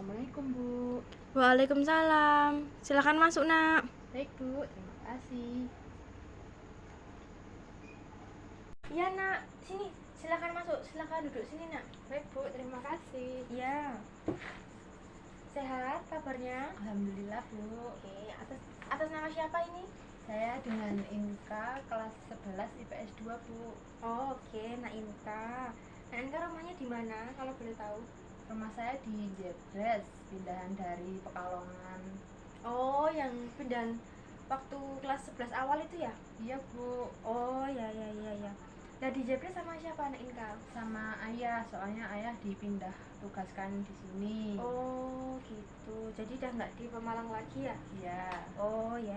Assalamualaikum Bu. Waalaikumsalam. Silakan masuk, Nak. Baik Bu, terima kasih. Iya, Nak. Sini. Silakan masuk. Silakan duduk sini, Nak. Baik Bu, terima kasih. Iya. Sehat kabarnya? Alhamdulillah Bu. Oke, atas nama siapa ini? Saya dengan Inka kelas 11 IPS 2 Bu. Oh, oke, Nak Inka. Nak Inka rumahnya di mana kalau boleh tahu? Rumah saya di Jebres, pindahan dari Pekalongan. Oh, yang pindahan waktu kelas 11 awal itu ya? Iya Bu, Oh, ya. Nah, di Jepres sama siapa, Nak Inka? sama ayah, soalnya ayah dipindah tugaskan di sini. Oh, gitu. Jadi udah nggak di Pemalang lagi ya? Iya. Oh, ya.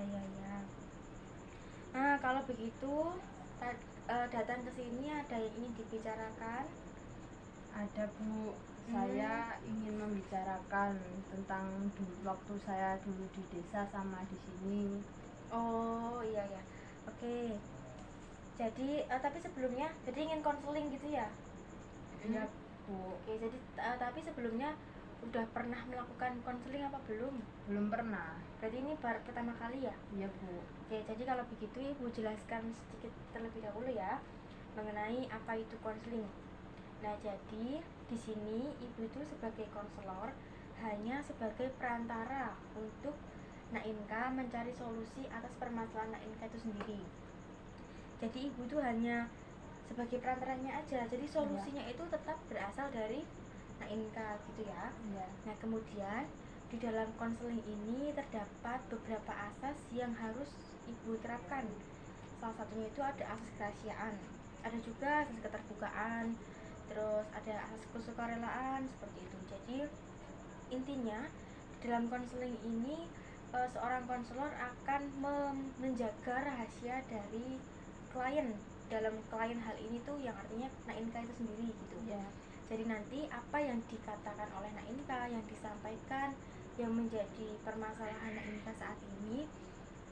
Nah, kalau begitu datang ke sini ada yang ingin dibicarakan? Ada Bu, saya ingin membicarakan tentang waktu saya dulu di desa sama di sini. Oh, iya. Oke. Jadi tapi sebelumnya jadi ingin konseling gitu ya? Iya Bu. Oke, jadi tapi sebelumnya udah pernah melakukan konseling apa belum? Belum pernah. Berarti ini baru pertama kali ya? Iya Bu. Oke, jadi kalau begitu Ibu jelaskan sedikit terlebih dahulu ya mengenai apa itu konseling. Nah, jadi di sini Ibu itu sebagai konselor hanya sebagai perantara untuk Nak Inka mencari solusi atas permasalahan Nak Inka itu sendiri. Jadi Ibu itu hanya sebagai perantaranya aja. Jadi solusinya itu tetap berasal dari Nak Inka gitu ya. Iya. Nah, kemudian di dalam konseling ini terdapat beberapa asas yang harus Ibu terapkan. Salah satunya itu ada asas kerahasiaan, ada juga asas keterbukaan, terus ada asas kesukarelaan seperti itu. Jadi intinya dalam konseling ini seorang konselor akan menjaga rahasia dari klien. Dalam klien hal ini tuh yang artinya Nak Inka itu sendiri gitu. Iya. Jadi nanti apa yang dikatakan oleh Nak Inka, yang disampaikan, yang menjadi permasalahan Nak Inka saat ini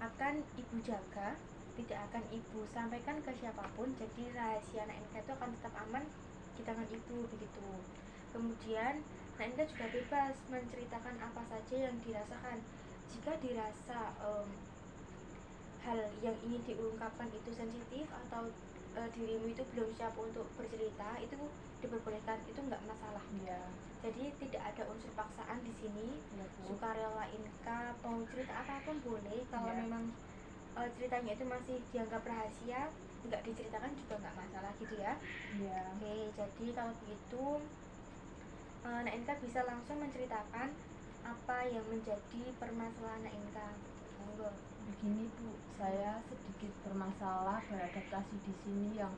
akan Ibu jaga, tidak akan Ibu sampaikan ke siapapun. Jadi rahasia Nak Inka itu akan tetap aman di tangan Ibu begitu. Kemudian Nak Inka juga bebas menceritakan apa saja yang dirasakan. Jika dirasa hal yang ingin diungkapkan itu sensitif atau dirimu itu belum siap untuk bercerita, itu diperbolehkan, itu nggak masalah. Iya. Jadi tidak ada unsur paksaan di sini. Iya Bu. Sukarela Inka mau cerita apapun boleh. Kalau Iya. memang ceritanya itu masih dianggap rahasia, nggak diceritakan juga nggak masalah gitu ya. Iya. Oke, jadi kalau begitu Nak Inka bisa langsung menceritakan apa yang menjadi permasalahan Nak Inka. Monggo. Begini Bu, saya sedikit bermasalah beradaptasi di sini yang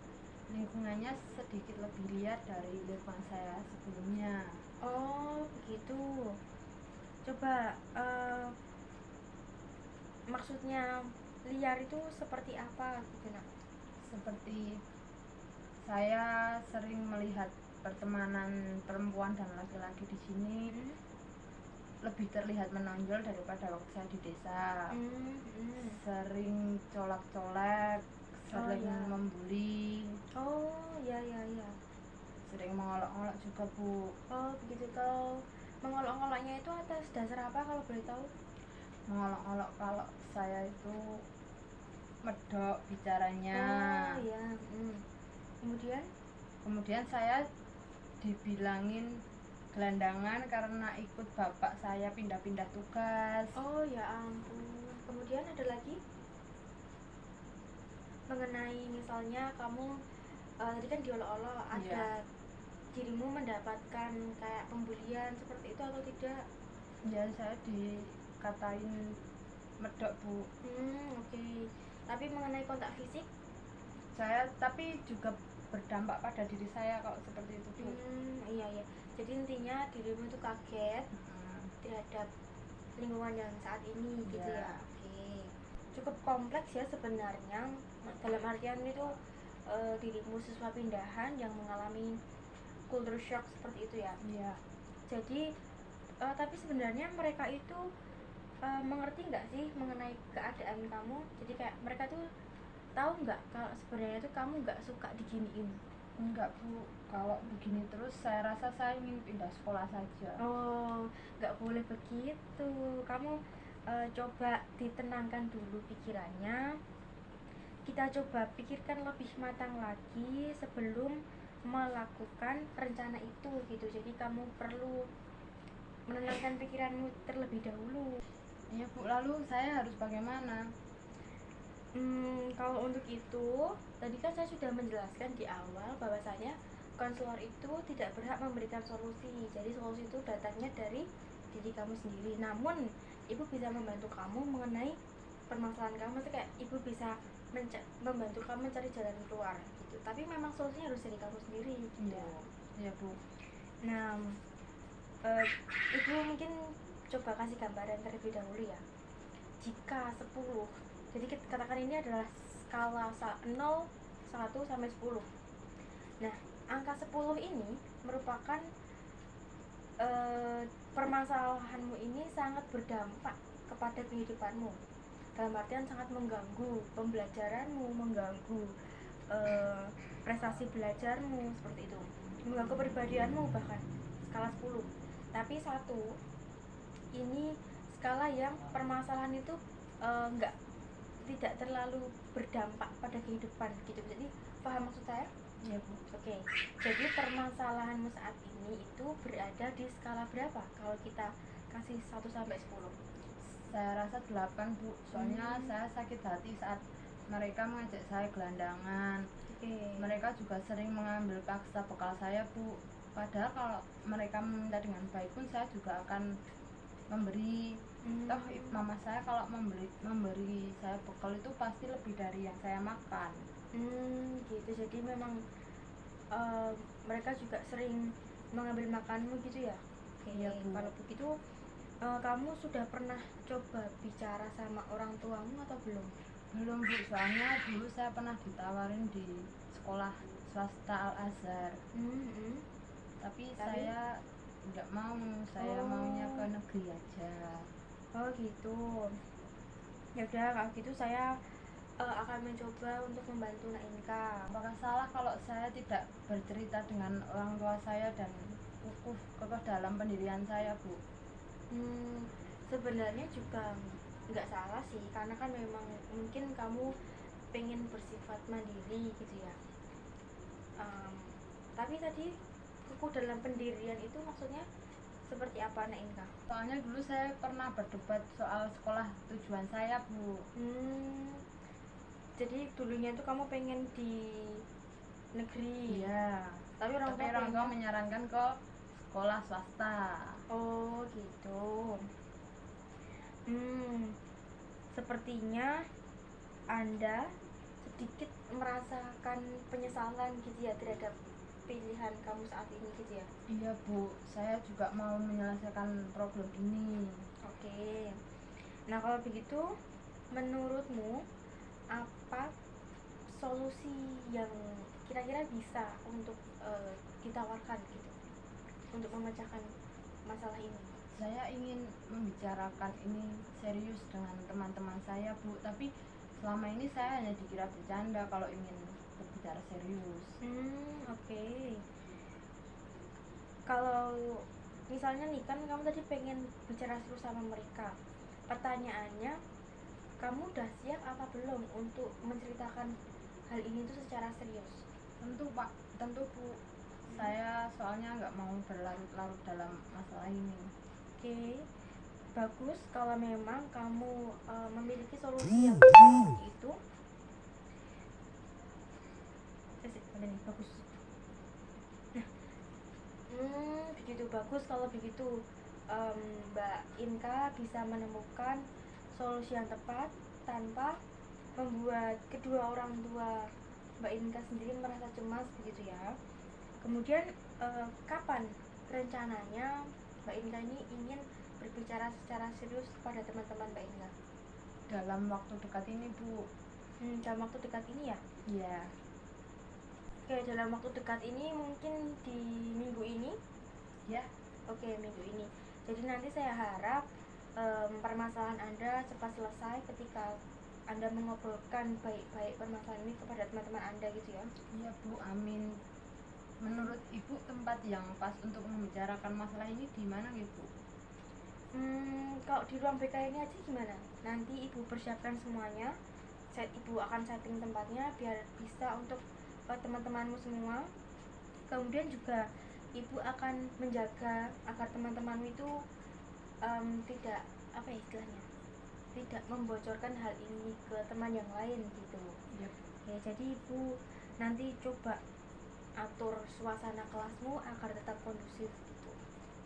lingkungannya sedikit lebih liar dari lingkungan saya sebelumnya. Oh, begitu. Coba maksudnya liar itu seperti apa gitu, Nak? Seperti saya sering melihat pertemanan perempuan dan laki-laki di sini lebih terlihat menonjol daripada waktu saya di desa. Sering colak-colek, sering iya. membuli, Oh, ya. sering mengolok-olok juga Bu. Oh, begitu. Kalau mengolok-oloknya itu atas dasar apa kalau boleh tahu? Mengolok-olok kalau saya itu medok bicaranya. Oh, ya. Kemudian saya dibilangin gelandangan karena ikut bapak saya pindah-pindah tugas. Oh, ya ampun. Kemudian ada lagi mengenai misalnya kamu tadi kan diolok-olok, ada dirimu mendapatkan kayak pembulian seperti itu atau tidak? Ya, saya dikatain medok Bu. Oke. Tapi mengenai kontak fisik? Saya tapi juga berdampak pada diri saya kalau seperti itu Bu. Iya. Jadi intinya dirimu itu kaget terhadap lingkungan yang saat ini gitu ya. Oke. Cukup kompleks ya sebenarnya. Dalam artian itu dirimu siswa pindahan yang mengalami culture shock seperti itu ya. Iya. Jadi tapi sebenarnya mereka itu mengerti nggak sih mengenai keadaan kamu? Jadi kayak mereka tuh tahu nggak kalau sebenarnya tuh kamu nggak suka diginiin? Enggak Bu, Kalau begini terus saya rasa saya ingin pindah sekolah saja. Oh, nggak boleh begitu. Kamu coba ditenangkan dulu pikirannya. Kita coba pikirkan lebih matang lagi sebelum melakukan rencana itu gitu. Jadi kamu perlu menenangkan pikiranmu terlebih dahulu. Iya Bu, lalu saya harus bagaimana? Kalau untuk itu, tadi kan saya sudah menjelaskan di awal bahwasanya konselor itu tidak berhak memberikan solusi. Jadi solusi itu datangnya dari diri kamu sendiri. Namun, ibu bisa membantu kamu mengenai permasalahan kamu. Maksudnya kayak ibu bisa membantu kamu mencari jalan keluar gitu. Tapi memang solusinya harus dari kamu sendiri gitu. Iya Bu. Nah, ibu mungkin coba kasih gambaran terlebih dahulu ya. Jika 10, jadi kita katakan ini adalah skala 0, 1 sampai 10. Nah, angka 10 ini merupakan permasalahanmu ini sangat berdampak kepada kehidupanmu. Dalam artian sangat mengganggu pembelajaranmu, mengganggu prestasi belajarmu seperti itu. Mengganggu kepribadianmu bahkan skala 10. Tapi 1 ini skala yang permasalahan itu tidak terlalu berdampak pada kehidupan gitu. Jadi paham maksud saya? Iya Bu. Oke. Jadi permasalahanmu saat ini itu berada di skala berapa kalau kita kasih 1 sampai 10? Saya rasa 8 Bu. Soalnya saya sakit hati saat mereka mengajak saya gelandangan. Mereka juga sering mengambil paksa bekal saya Bu. Padahal kalau mereka meminta dengan baik pun saya juga akan memberi. Toh mama saya kalau memberi saya bekal itu pasti lebih dari yang saya makan. Gitu. Jadi memang mereka juga sering mengambil makanmu gitu ya? Iya Bu. Kalau begitu kamu sudah pernah coba bicara sama orang tuamu atau belum? Belum Bu, soalnya dulu saya pernah ditawarin di sekolah swasta Al-Azhar. Tapi saya nggak mau, saya maunya ke negeri aja. Oh gitu. Ya udah, kalau gitu saya akan mencoba untuk membantu Nak Inka. Apakah salah kalau saya tidak bercerita dengan orang tua saya dan kokoh dalam pendirian saya Bu? Sebenarnya juga nggak salah sih, karena kan memang mungkin kamu pengen bersifat mandiri gitu ya. Tapi tadi kokoh dalam pendirian itu maksudnya seperti apa Nak Inka? Soalnya dulu saya pernah berdebat soal sekolah tujuan saya Bu. Jadi dulunya itu kamu pengen di negeri. Iya. Tapi orang tua menyarankan ke sekolah swasta. Oh gitu. Sepertinya Anda sedikit merasakan penyesalan gitu ya terhadap pilihan kamu saat ini gitu ya? Iya Bu, saya juga mau menyelesaikan problem ini. Oke. Nah kalau begitu, menurutmu apa solusi yang kira-kira bisa untuk ditawarkan gitu untuk memecahkan masalah ini? Saya ingin membicarakan ini serius dengan teman-teman saya Bu, tapi selama ini saya hanya dikira bercanda kalau ingin berbicara serius. Oke. Kalau misalnya nih kan kamu tadi pengen bicara serius sama mereka, pertanyaannya kamu udah siap apa belum untuk menceritakan hal ini tuh secara serius? Tentu Pak, tentu Bu. Saya soalnya nggak mau berlarut-larut dalam masalah ini. Oke, bagus kalau memang kamu memiliki solusi yang seperti itu. Bagus. Nah, begitu bagus kalau begitu Mbak Inka bisa menemukan solusi yang tepat tanpa membuat kedua orang tua Mbak Inka sendiri merasa cemas begitu ya. Kemudian kapan rencananya Mbak Inka ini ingin berbicara secara serius kepada teman-teman Mbak Inka? Dalam waktu dekat ini Bu. Dalam waktu dekat ini ya? Iya. Oke, dalam waktu dekat ini mungkin di minggu ini? Ya. Oke, minggu ini. Jadi nanti saya harap permasalahan Anda cepat selesai ketika Anda mengobrolkan baik-baik permasalahan ini kepada teman-teman Anda gitu ya. Iya Bu, amin. menurut ibu tempat yang pas untuk membicarakan masalah ini di mana ibu? Kalau di ruang BK ini aja gimana? Nanti ibu persiapkan semuanya. Ibu akan setting tempatnya biar bisa untuk teman-temanmu semua. Kemudian juga ibu akan menjaga agar teman-temanmu itu tidak apa ya istilahnya, tidak membocorkan hal ini ke teman yang lain gitu. Yep. Ya, jadi ibu nanti coba atur suasana kelasmu agar tetap kondusif gitu.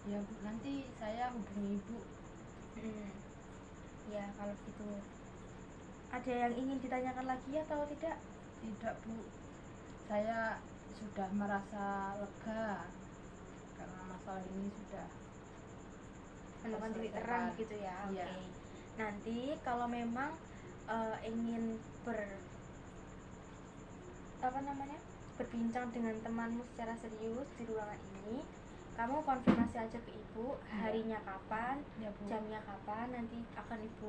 Ya Bu, nanti saya hubungi ibu. Ya kalau gitu. Ada yang ingin ditanyakan lagi atau tidak? Tidak Bu, saya sudah merasa lega karena masalah ini sudah menemukan titik terang gitu ya. Iya. Oke. Nanti kalau memang ingin berbincang dengan temanmu secara serius di ruangan ini, kamu konfirmasi aja ke ibu harinya kapan, ya, Bu. Jamnya kapan, nanti akan ibu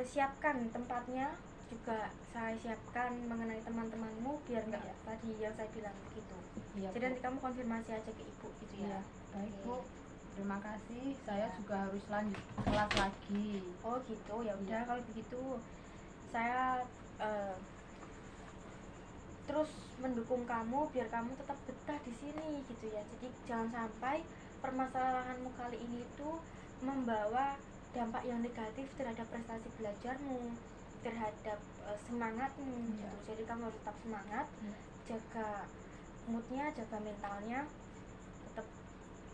siapkan tempatnya, juga saya siapkan mengenai teman-temanmu biar nggak tadi yang saya bilang begitu. Ya, jadi Bu. nanti kamu konfirmasi aja ke ibu gitu ya. Baik Bu, terima kasih. Saya Ya. juga harus lanjut kelas lagi. Oh gitu, ya udah kalau begitu saya terus mendukung kamu biar kamu tetap betah di sini gitu ya. Jadi jangan sampai permasalahanmu kali ini tuh membawa dampak yang negatif terhadap prestasi belajarmu, terhadap semangatmu gitu. Jadi kamu harus tetap semangat, jaga moodnya, jaga mentalnya, tetap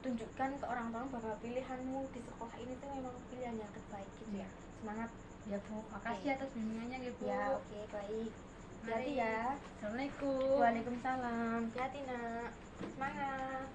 tunjukkan ke orang tua bahwa pilihanmu di sekolah ini tuh memang pilihan yang terbaik gitu ya. Semangat ya Bu, makasih atas bimbingannya ya Bu. Ya, oke, baik. Hati-hati ya. Assalamualaikum. Waalaikumsalam. Hati-hati nak. Semangat.